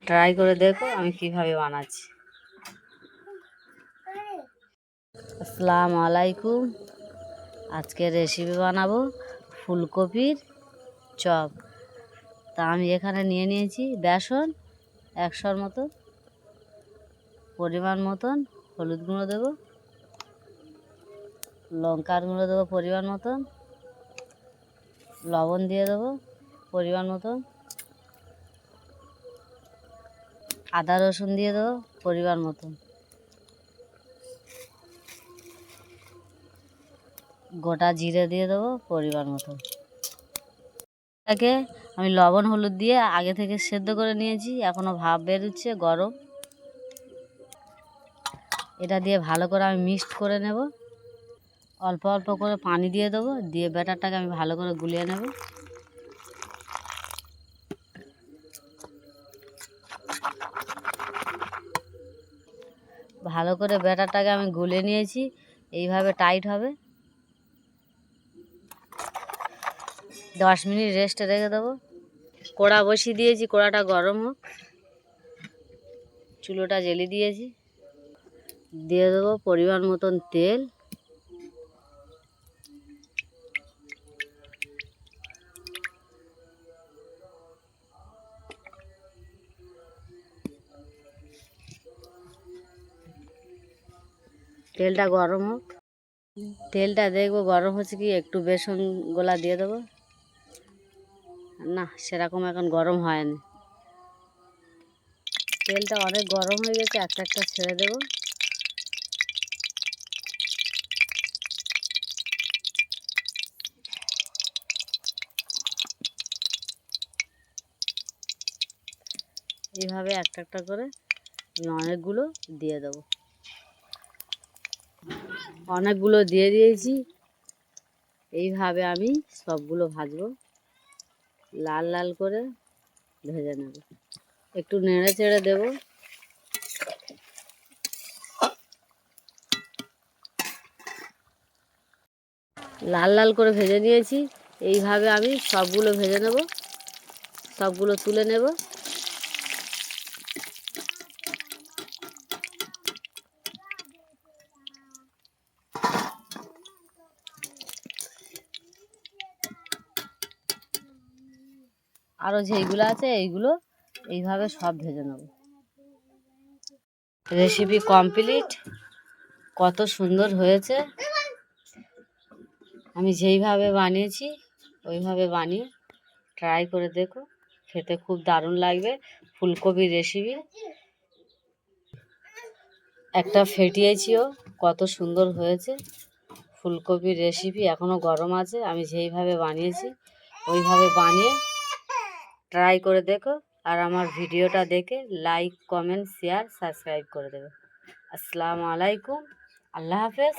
Try করে দেখো আমি কিভাবে বানাচ্ছি। আসসালামু আলাইকুম। আজকে রেসিপি বানাবো ফুলকপির চপ। তা আমি এখানে নিয়ে নিয়েছি বেসন 100 মতো, পরিমাণ মতন হলুদ গুঁড়ো দেবো, লঙ্কার গুঁড়ো দেবো পরিমাণ মতন, লবণ দিয়ে দেবো পরিমাণ মতন, আদা রসুন দিয়ে দেবো পরিমাণ মতন, গোটা জিরে দিয়ে দেবো পরিমাণ মতন। এটাকে আমি লবণ হলুদ দিয়ে আগে থেকে সেদ্ধ করে নিয়েছি, এখনও ভাপ বেরোচ্ছে গরম। এটা দিয়ে ভালো করে আমি মিক্সড করে নেব। অল্প অল্প করে পানি দিয়ে দেবো, দিয়ে ব্যাটারটাকে আমি ভালো করে গুলিয়ে নেব। ভালো করে ব্যাটারটাকে আমি গুলে নিয়েছি, এইভাবে টাইট হবে। 10 মিনিট রেস্টে রেখে দেবো। কড়া বসিয়ে দিয়েছি, কড়াটা গরম হোক। চুলোটা জ্বেলে দিয়েছি, দিয়ে দেবো পরিমাণ মতন তেল। তেলটা গরম হোক। তেলটা দেখবো গরম হচ্ছে কি, একটু বেসন গোলা দিয়ে দেবো। না, সেরকম এখন গরম হয়নি। তেলটা অনেক গরম হয়ে গেছে, একটা একটা ছেড়ে দেবো। এইভাবে একটা একটা করে আমি অনেকগুলো দিয়ে দেবো। অনেকগুলো দিয়ে দিয়েছি। এইভাবে আমি সবগুলো ভাজবো, লাল লাল করে ভেজে নেব। একটু নেড়ে চেড়ে দেবো। লাল লাল করে ভেজে নিয়েছি। এইভাবে আমি সবগুলো ভেজে নেব, সবগুলো তুলে নেব। আরও যেইগুলো আছে এইগুলো এইভাবে সব ভেজে নেব। Recipe complete. কত সুন্দর হয়েছে। আমি যেইভাবে বানিয়েছি ওইভাবে বানিয়ে ট্রাই করে দেখো, খেতে খুব দারুণ লাগবে। ফুলকপির রেসিপি একটা ফেটিয়েছিও, কত সুন্দর হয়েছে। ফুলকপির রেসিপি এখনও গরম আছে। আমি যেইভাবে বানিয়েছি ওইভাবে বানিয়ে ট্রাই করে দেখো। আর আমার ভিডিওটা দেখে লাইক, কমেন্ট, শেয়ার, সাবস্ক্রাইব করে দেবে। আসসালামু আলাইকুম। আল্লাহ হাফেজ।